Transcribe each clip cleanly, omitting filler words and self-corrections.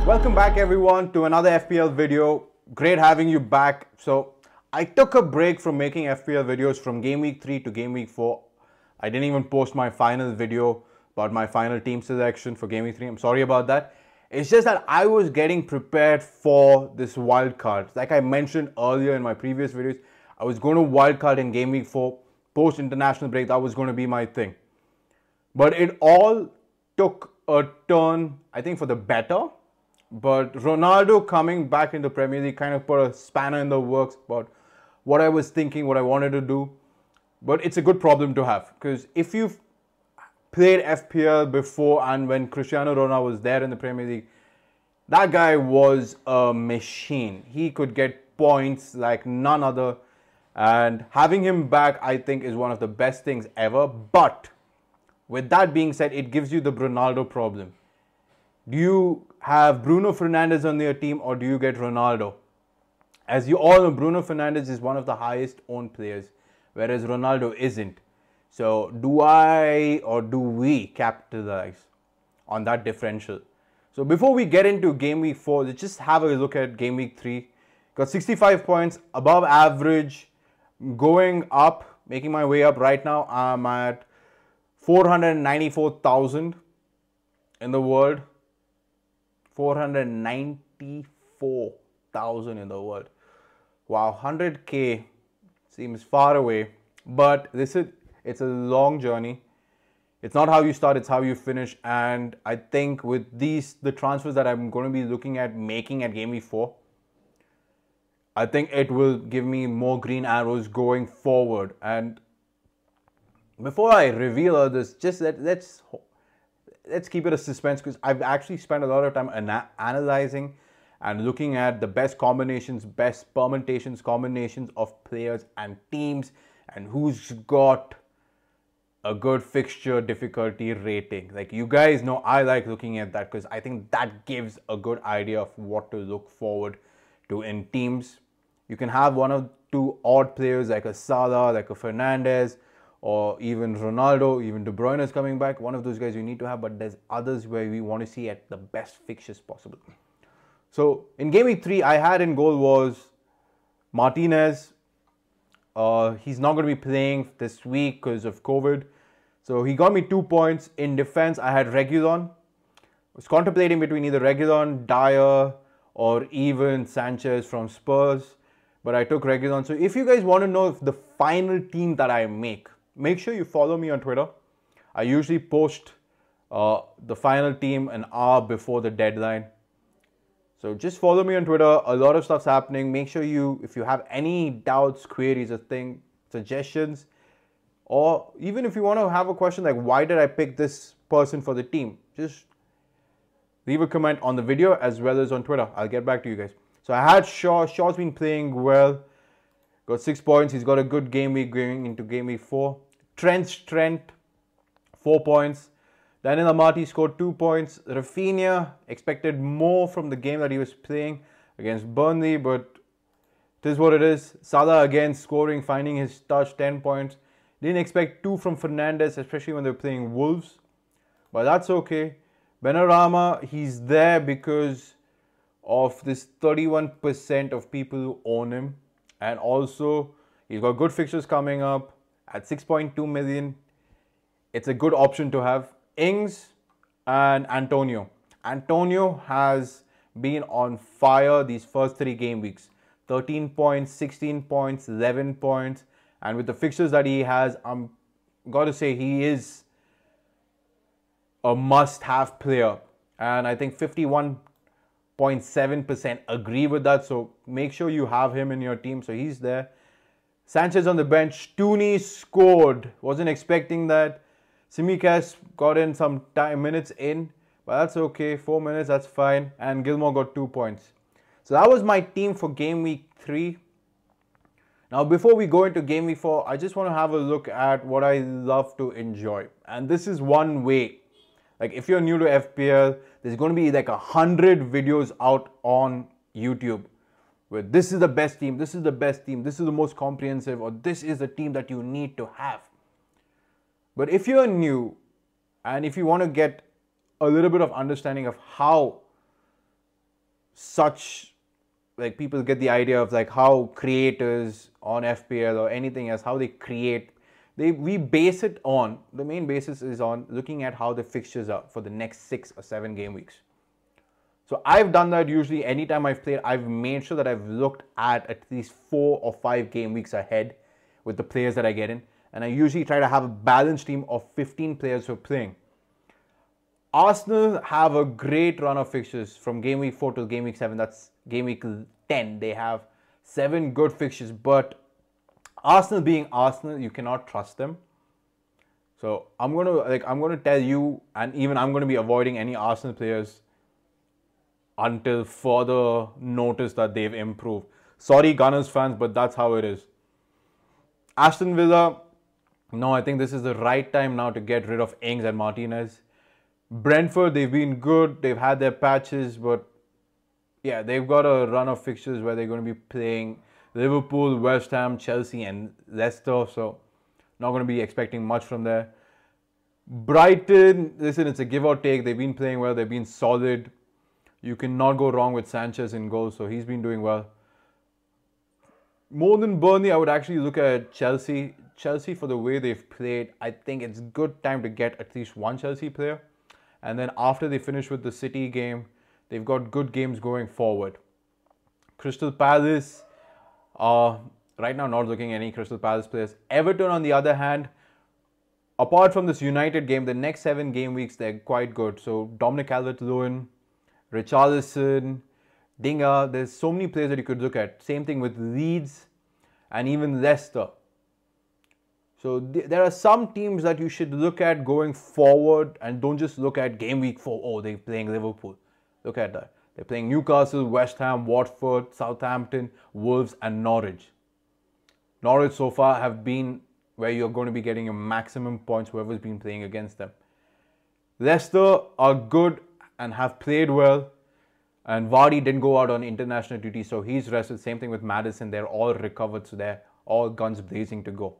Welcome back everyone to another FPL video. Great having you back. So I took a break from making FPL videos from Game Week 3 to Game Week 4. I didn't even post my final video about my final team selection for Game Week 3. I'm sorry about that. It's just that I was getting prepared for this wild card. Like I mentioned earlier in my previous videos, I was going to wild card in Game Week 4. Post international break, that was going to be my thing. But it all took a turn, I think, for the better. But Ronaldo coming back in the Premier League kind of put a spanner in the works about what I was thinking, what I wanted to do. But it's a good problem to have, because if you've played FPL before and when Cristiano Ronaldo was there in the Premier League, that guy was a machine. He could get points like none other. And having him back, I think, is one of the best things ever. But with that being said, it gives you the Brunaldo problem. Do you have Bruno Fernandes on your team or do you get Ronaldo? As you all know, Bruno Fernandes is one of the highest owned players, whereas Ronaldo isn't. So do I or do we capitalize on that differential? So before we get into Game Week 4, let's just have a look at Game Week 3. Got 65 points, above average, going up, making my way up. Right now I'm at 494,000 in the world. 494,000 in the world. Wow, 100k seems far away, but it's a long journey. It's not how you start, it's how you finish. And I think with the transfers that I'm going to be looking at making at Game Week 4, I think it will give me more green arrows going forward. And before I reveal all this, just let's keep it a suspense, because I've actually spent a lot of time analyzing and looking at the best combinations, best permutations, combinations of players and teams, and who's got a good fixture difficulty rating. Like, you guys know I like looking at that, because I think that gives a good idea of what to look forward to in teams. You can have one or two odd players like a Salah, like a Fernandes, or even Ronaldo, even De Bruyne is coming back. One of those guys you need to have, but there's others where we want to see at the best fixtures possible. So in Game Week 3, I had in goal was Martinez. He's not going to be playing this week because of COVID. So he got me 2 points. In defense, I had Reguilon. I was contemplating between either Reguilon, Dyer, or even Sanchez from Spurs. But I took Reguilon. So if you guys want to know if the final team that I make sure you follow me on Twitter. I usually post the final team an hour before the deadline. So just follow me on Twitter. A lot of stuff's happening. Make sure if you have any doubts, queries, suggestions, or even if you want to have a question like, why did I pick this person for the team? Just leave a comment on the video as well as on Twitter. I'll get back to you guys. So I had Shaw. Shaw's been playing well. Got 6 points. He's got a good game week going into Game Week 4. Trent, 4 points. Daniel Amati scored 2 points. Rafinha, expected more from the game that he was playing against Burnley, but it is what it is. Salah again scoring, finding his touch, 10 points. Didn't expect 2 from Fernandes, especially when they were playing Wolves, but that's okay. Benrahma, he's there because of this 31% of people who own him. And also, he's got good fixtures coming up at 6.2 million. It's a good option to have. Ings and Antonio. Antonio has been on fire these first 3 game weeks. 13 points, 16 points, 11 points. And with the fixtures that he has, I'm got to say he is a must-have player. And I think 51.7% agree with that. So make sure you have him in your team. So he's there. Sanchez on the bench. Tooney scored. Wasn't expecting that. Tsimikas got in some minutes in. But that's okay. 4 minutes, that's fine. And Gilmore got 2 points. So that was my team for Game Week 3. Now, before we go into Game Week 4, I just want to have a look at what I love to enjoy. And this is one way. Like, if you're new to FPL, there's going to be like 100 videos out on YouTube where this is the best team, this is the best team, this is the most comprehensive, or this is the team that you need to have. But if you're new and if you want to get a little bit of understanding of how such, like, people get the idea of like how creators on FPL or anything else, how they create. We base it on, the main basis is on looking at how the fixtures are for the next 6 or 7 game weeks. So I've done that usually anytime I've played. I've made sure that I've looked at least 4 or 5 game weeks ahead with the players that I get in. And I usually try to have a balanced team of 15 players who are playing. Arsenal have a great run of fixtures from game week 4 to game week 7. That's game week 10. They have 7 good fixtures. But Arsenal being Arsenal, you cannot trust them. So I'm gonna tell you, and even I'm gonna be avoiding any Arsenal players until further notice that they've improved. Sorry, Gunners fans, but that's how it is. Aston Villa, no, I think this is the right time now to get rid of Ings and Martinez. Brentford, they've been good. They've had their patches, but yeah, they've got a run of fixtures where they're going to be playing Liverpool, West Ham, Chelsea, and Leicester. So not going to be expecting much from there. Brighton, listen, it's a give or take. They've been playing well. They've been solid. You cannot go wrong with Sanchez in goal, so he's been doing well. More than Burnley, I would actually look at Chelsea. Chelsea, for the way they've played, I think it's good time to get at least one Chelsea player. And then after they finish with the City game, they've got good games going forward. Crystal Palace, right now not looking at any Crystal Palace players. Everton, on the other hand, apart from this United game, the next 7 game weeks, they're quite good. So Dominic Calvert-Lewin, Richarlison, Dinger, there's so many players that you could look at. Same thing with Leeds and even Leicester. So there are some teams that you should look at going forward, and don't just look at game week 4. Oh, they're playing Liverpool. Look at that. They're playing Newcastle, West Ham, Watford, Southampton, Wolves, and Norwich. Norwich so far have been where you're going to be getting your maximum points, whoever's been playing against them. Leicester are good and have played well. And Vardy didn't go out on international duty, so he's rested. Same thing with Maddison. They're all recovered, so they're all guns blazing to go.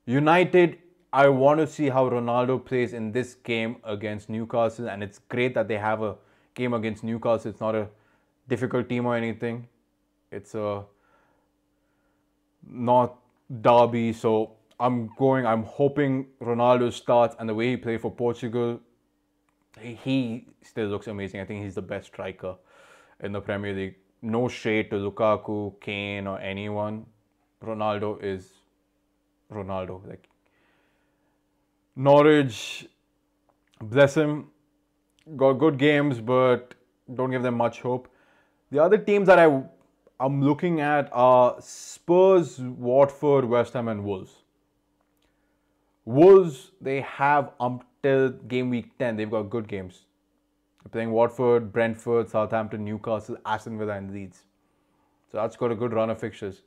United, I want to see how Ronaldo plays in this game against Newcastle. And it's great that they have a game against Newcastle. It's not a difficult team or anything. It's a not derby. So I'm hoping Ronaldo starts. And the way he played for Portugal, he still looks amazing. I think he's the best striker in the Premier League. No shade to Lukaku, Kane, or anyone. Ronaldo is Ronaldo. Like, Norwich, bless him, got good games, but don't give them much hope. The other teams that I'm looking at are Spurs, Watford, West Ham, and Wolves. Wolves, they have till game week 10, they've got good games. They're playing Watford, Brentford, Southampton, Newcastle, Aston Villa, and Leeds. So that's got a good run of fixtures.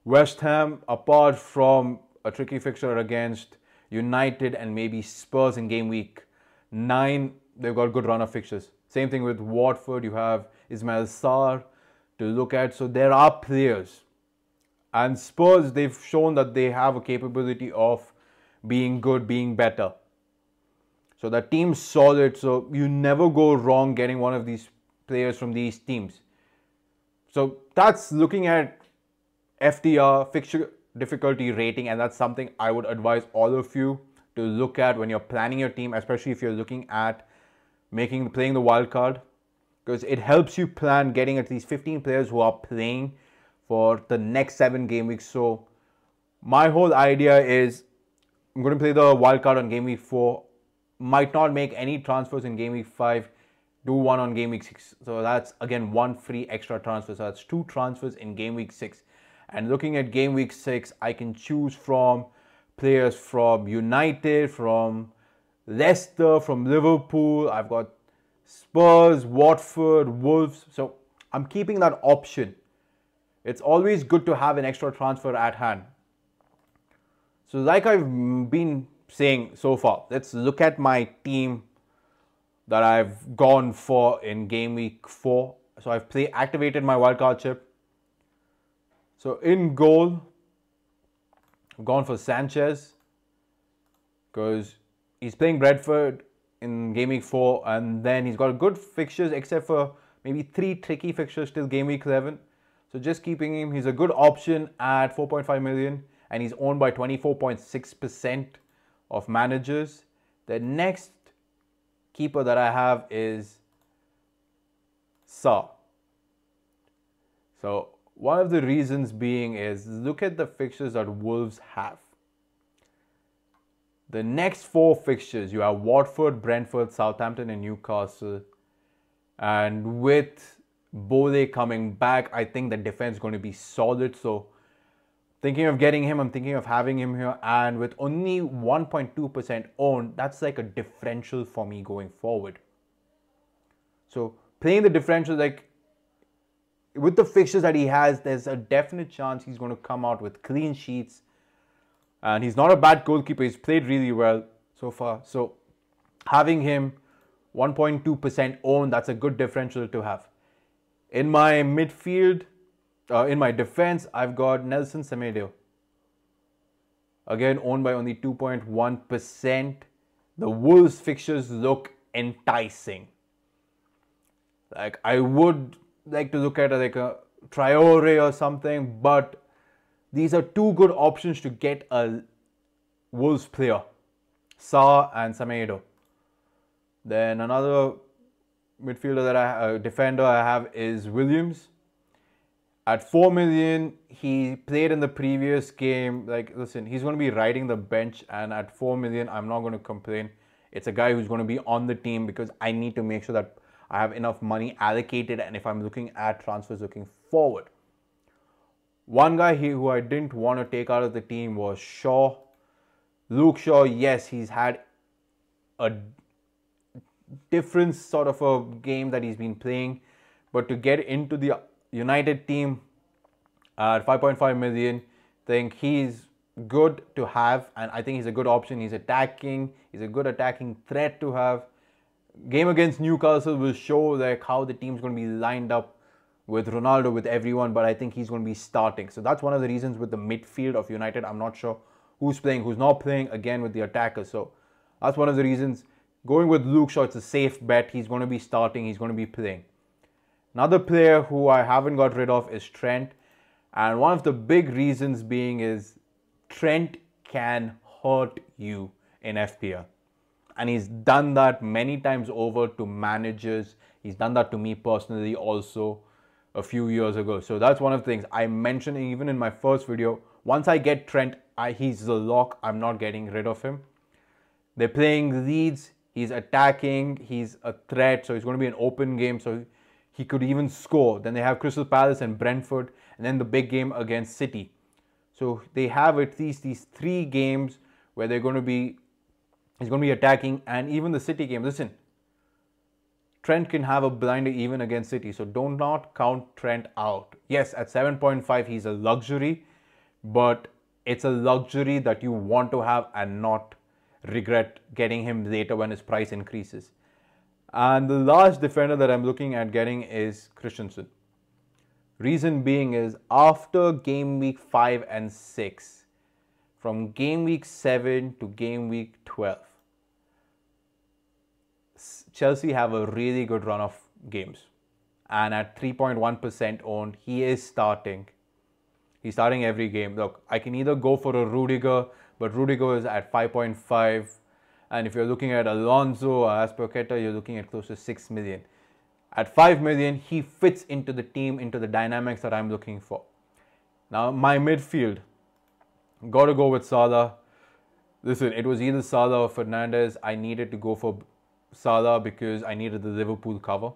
West Ham, apart from a tricky fixture against United and maybe Spurs in game week 9, they've got a good run of fixtures. Same thing with Watford. You have Ismail Sarr to look at. So there are players. And Spurs, they've shown that they have a capability of being good, being better. So the team's solid. So you never go wrong getting one of these players from these teams. So that's looking at FDR, fixture difficulty rating, and that's something I would advise all of you to look at when you're planning your team, especially if you're looking at playing the wild card, because it helps you plan getting at least 15 players who are playing for the next 7 game weeks. So my whole idea is I'm going to play the wild card on game week 4, might not make any transfers in game week 5, do one on game week 6. So that's again 1 free extra transfer. So that's 2 transfers in game week 6. And looking at game week 6, I can choose from players from United, from Leicester, from Liverpool. I've got Spurs, Watford, Wolves. So I'm keeping that option. It's always good to have an extra transfer at hand. So like I've been saying so far, let's look at my team that I've gone for in game week 4. So I've activated my wildcard chip. So in goal, I've gone for Sanchez because he's playing Brentford in game week 4, and then he's got good fixtures except for maybe 3 tricky fixtures till game week 11. So just keeping him, he's a good option at 4.5 million and he's owned by 24.6% of managers. The next keeper that I have is Salah. So one of the reasons being is, look at the fixtures that Wolves have. The next 4 fixtures, you have Watford, Brentford, Southampton and Newcastle. And with Borgall coming back, I think the defense is going to be solid. So thinking of getting him, I'm thinking of having him here. And with only 1.2% owned, that's like a differential for me going forward. So playing the differential, like with the fixtures that he has, there's a definite chance he's going to come out with clean sheets. And he's not a bad goalkeeper. He's played really well so far. So having him 1.2% owned, that's a good differential to have. In my midfield, in my defense, I've got Nelson Semedo. Again, owned by only 2.1%. The Wolves fixtures look enticing. Like, I would like to look at like a Traore or something, but these are 2 good options to get a Wolves player, Salah and Semedo. Then another midfielder that defender I have is Williams. At 4 million, he played in the previous game. Like, listen, he's going to be riding the bench, and at 4 million, I'm not going to complain. It's a guy who's going to be on the team because I need to make sure that I have enough money allocated, and if I'm looking at transfers looking forward. One guy here who I didn't want to take out of the team was Shaw. Luke Shaw, yes, he's had a different sort of a game that he's been playing. But to get into the United team at 5.5 million, I think he's good to have. And I think he's a good option. He's attacking. He's a good attacking threat to have. Game against Newcastle will show like how the team's going to be lined up with Ronaldo, with everyone, but I think he's going to be starting. So that's one of the reasons with the midfield of United. I'm not sure who's playing, who's not playing, again with the attackers. So that's one of the reasons. Going with Luke Shaw, it's a safe bet. He's going to be starting, he's going to be playing. Another player who I haven't got rid of is Trent. And one of the big reasons being is Trent can hurt you in FPL. And he's done that many times over to managers. He's done that to me personally also a few years ago. So that's one of the things I mentioned even in my first video. Once I get Trent, he's the lock. I'm not getting rid of him. They're playing Leeds. He's attacking. He's a threat. So it's going to be an open game. So he could even score. Then they have Crystal Palace and Brentford. And then the big game against City. So they have at least these 3 games where he's going to be attacking. And even the City game. Listen. Trent can have a blinder even against City. So do not count Trent out. Yes, at 7.5, he's a luxury. But it's a luxury that you want to have and not regret getting him later when his price increases. And the last defender that I'm looking at getting is Christensen. Reason being is after game week 5 and 6, from game week 7 to game week 12, Chelsea have a really good run of games. And at 3.1% owned, he is starting. He's starting every game. Look, I can either go for a Rudiger, but Rudiger is at 5.5. And if you're looking at Alonso or Azpilicueta, you're looking at close to 6 million. At 5 million, he fits into the team, into the dynamics that I'm looking for. Now, my midfield, got to go with Salah. Listen, it was either Salah or Fernandes. I needed to go for Salah because I needed the Liverpool cover.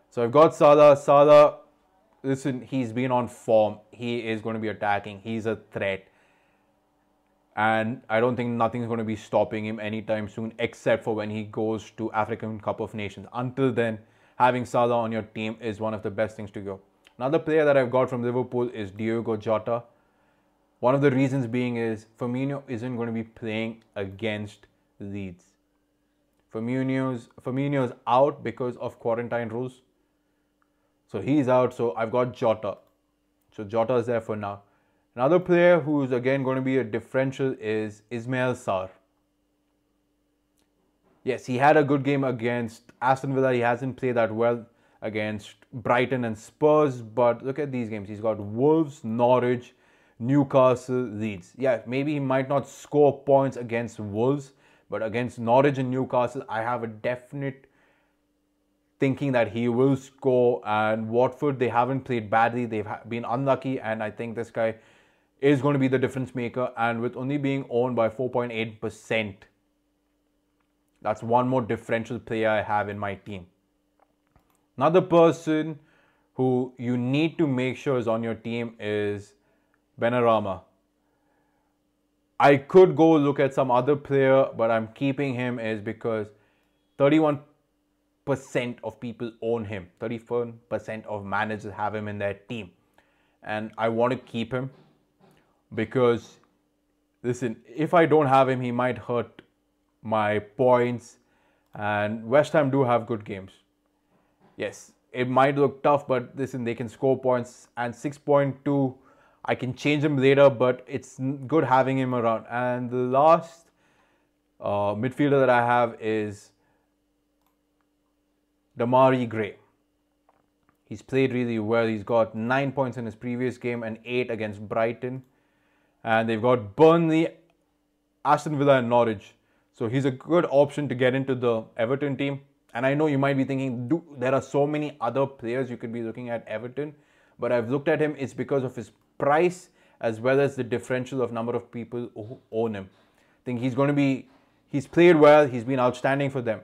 So I've got Salah. Salah, listen, he's been on form. He is going to be attacking. He's a threat. And I don't think nothing's going to be stopping him anytime soon, except for when he goes to African Cup of Nations. Until then, having Salah on your team is one of the best things to go. Another player that I've got from Liverpool is Diogo Jota. One of the reasons being is Firmino isn't going to be playing against Leeds. Firmino's out because of quarantine rules. So he's out. So I've got Jota. So Jota is there for now. Another player who's again going to be a differential is Ismail Sarr. Yes, he had a good game against Aston Villa. He hasn't played that well against Brighton and Spurs, but look at these games. He's got Wolves, Norwich, Newcastle, Leeds. Yeah, maybe he might not score points against Wolves, but against Norwich and Newcastle, I have a definite thinking that he will score. And Watford, they haven't played badly. They've been unlucky, and I think this guy is going to be the difference maker. And with only being owned by 4.8%, that's one more differential player I have in my team. Another person who you need to make sure is on your team is Benrahma. I could go look at some other player, but I'm keeping him is because 31% of people own him. 31% of managers have him in their team. And I want to keep him because, listen, if I don't have him, he might hurt my points. And West Ham do have good games. Yes, it might look tough, but listen, they can score points. And 6.2, I can change him later, but it's good having him around. And the last midfielder that I have is Demarai Gray. He's played really well. He's got 9 points in his previous game and 8 against Brighton. And they've got Burnley, Aston Villa and Norwich. So he's a good option to get into the Everton team. And I know you might be thinking, there are so many other players you could be looking at Everton. But I've looked at him, it's because of his price as well as the differential of number of people who own him. I think he's played well, he's been outstanding for them.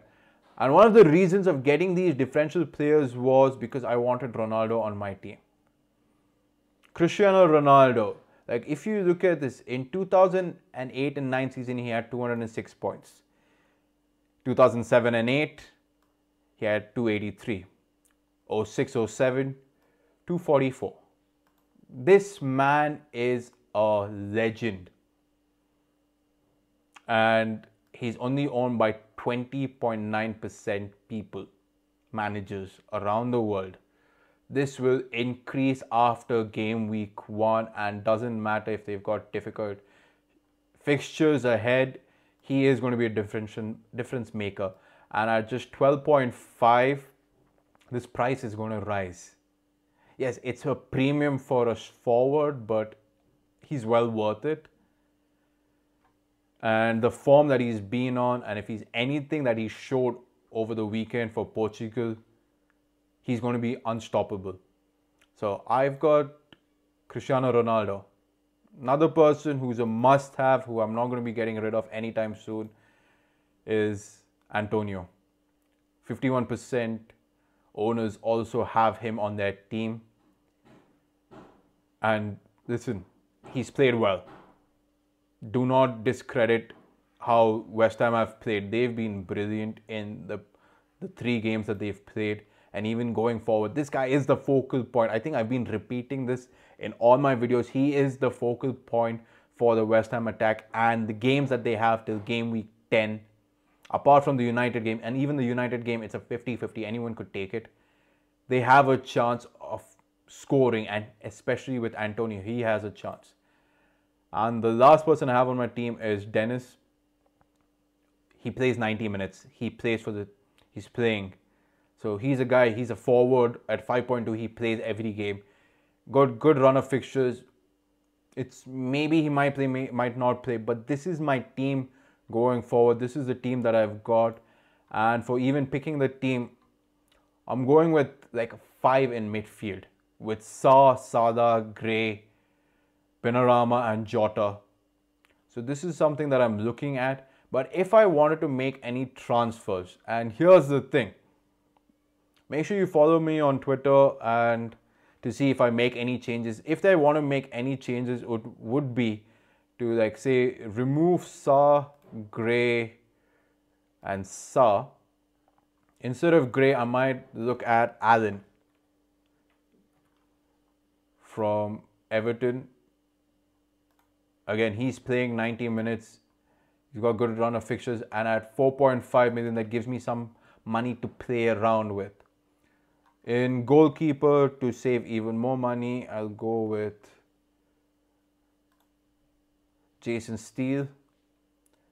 And one of the reasons of getting these differential players was because I wanted Ronaldo on my team. Cristiano Ronaldo. Like, if you look at this, in 2008 and 9 season, he had 206 points. 2007 and 8, he had 283. 06, 07, 244. This man is a legend. And he's only owned by 20.9% people, managers around the world. This will increase after game week 1, and doesn't matter if they've got difficult fixtures ahead. He is going to be a difference maker. And at just 12.5, this price is going to rise. Yes, it's a premium for a forward, but he's well worth it. And the form that he's been on, and if he's anything that he showed over the weekend for Portugal, he's going to be unstoppable. So I've got Cristiano Ronaldo. Another person who's a must-have, who I'm not going to be getting rid of anytime soon, is Antonio. 51% owners also have him on their team. And listen, he's played well. Do not discredit how West Ham have played. They've been brilliant in the 3 games that they've played. And even going forward, this guy is the focal point. I think I've been repeating this in all my videos. He is the focal point for the West Ham attack. And the games that they have till game week 10, apart from the United game, and even the United game, it's a 50-50. Anyone could take it. They have a chance of scoring, and especially with Antonio, he has a chance. And the last person I have on my team is Dennis. He plays 90 minutes. He's playing. So he's a guy, he's a forward at 5.2. He plays every game. Got good run of fixtures. It's maybe he might play, might not play, but this is my team going forward. This is the team that I've got. And for even picking the team, I'm going with like a 5 in midfield with Salah, Gray, Benrahma and Jota. So this is something that I'm looking at. But if I wanted to make any transfers, and here's the thing, make sure you follow me on Twitter and to see if I make any changes. If I want to make any changes, it would be to, like, say, remove Gray and instead of Gray, I might look at Allen from Everton. Again, he's playing 90 minutes. He's got a good run of fixtures, and at 4.5 million, that gives me some money to play around with. In goalkeeper, to save even more money, I'll go with Jason Steele.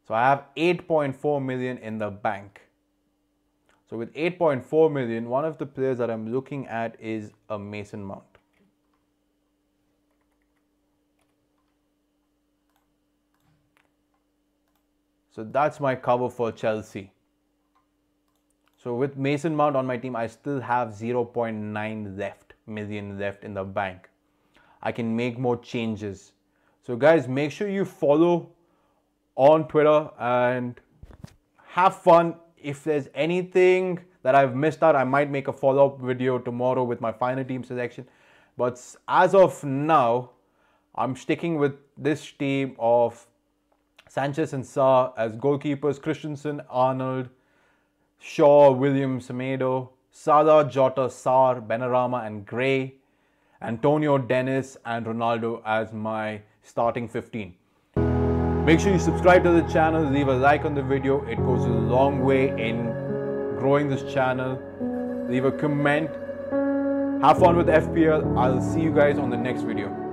So I have 8.4 million in the bank. So with 8.4 million, one of the players that I'm looking at is a Mason Mount. So that's my cover for Chelsea. So with Mason Mount on my team, I still have 0.9 million left in the bank. I can make more changes. So guys, make sure you follow on Twitter and have fun. If there's anything that I've missed out, I might make a follow-up video tomorrow with my final team selection. But as of now, I'm sticking with this team of Sanchez and Salah as goalkeepers, Christensen, Arnold, Shaw, Williams, Semedo, Salah, Jota, Sarr, Benrahma and Gray, Antonio, Dennis and Ronaldo as my starting 15. Make sure you subscribe to the channel, leave a like on the video. It goes a long way in growing this channel. Leave a comment. Have fun with FPL. I'll see you guys on the next video.